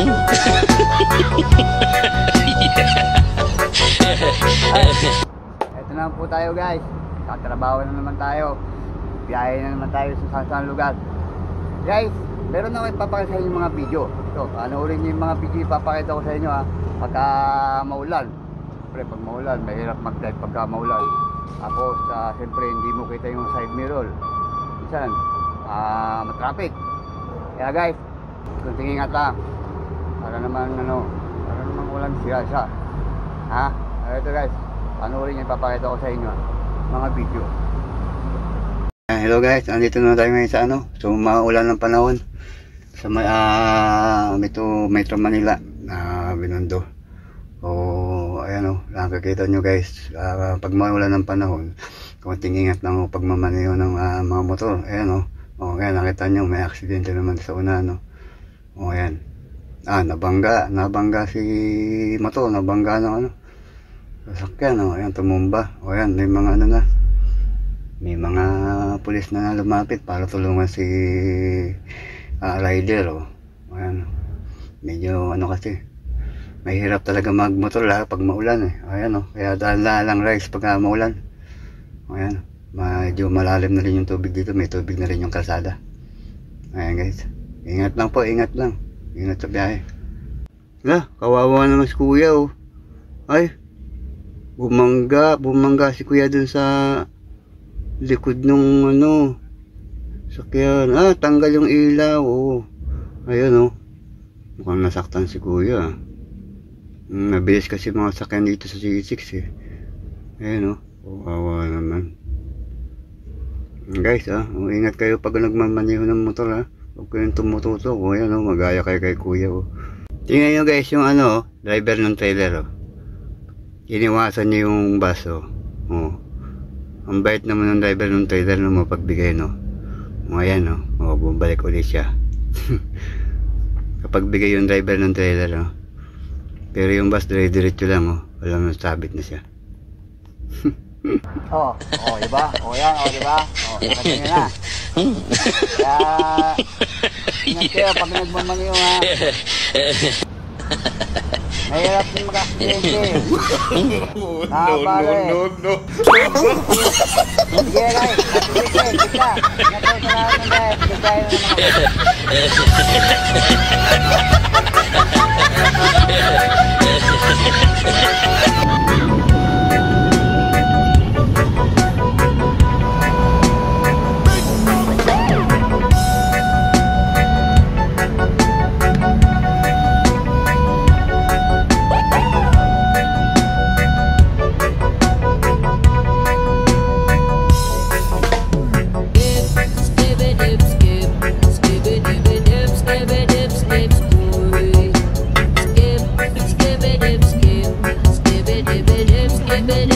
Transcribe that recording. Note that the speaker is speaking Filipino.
Ito na po tayo guys. Tatrabaho na naman tayo. Biyahe na naman tayo sa saan lugar. Guys, meron na ako ipapakita sa inyo yung mga video. Ito, panoorin nyo yung mga video ipapakita ko sa inyo ha. Pagka maulan. Siyempre pag maulan, mahirap mag-drive pagka maulan. Tapos, siyempre hindi mo kita yung side mirror. Minsan, matraffic. Kaya guys, kunting ingat lang. Para naman walang siya. Ha? Ito guys, panoorin nyo ipapakita ko sa inyo mga video. Hello guys, andito na tayo ngayon sa so maulan ng panahon sa Metro Manila na Binondo. Ayan nakikita nyo guys, pag maulan ng panahon, konting ingat lang pagmamaneho ng mga motor. Ayan ayan nakita nyo may aksidente naman sa una ayan. Nabangga si motor, nabangga ng sasakyan. Ayan tumumba. Ayan may mga may mga pulis na lumapit para tulungan si rider. Ayan medyo kasi mahirap talaga magmotor pag maulan Ayan kaya dahan lang guys pag maulan. Ayan medyo malalim na rin yung tubig dito, may tubig na rin yung kalsada. Ayan guys, ingat lang po, ingat sa biyahe. Kawawa naman si kuya ay bumangga si kuya dun sa likod nung sakyan. Tanggal yung ilaw. Ayun mukhang nasaktan si kuya. Mabilis kasi mga sakyan dito sa C6 Ayun kawawa naman guys. Ingat kayo pag nagmamaneho ng motor huwag kayong tumututok. Ayan magaya kayo kay kuya tingnan nyo guys yung driver ng trailer iniwasan niya yung bus ang bait naman ng driver ng trailer na mapagbigay ayan bumalik ulit siya kapag bigay yung driver ng trailer pero yung bus diretso lang walang nasabit na siya. Diba? Yan diba? Nakatingin na. Kaya ingat kayo pag nagmamaneho mahirap din mag-aksidente. No. Sige guys, kita. Ingat kayo sa lahat ng guys. Bigay na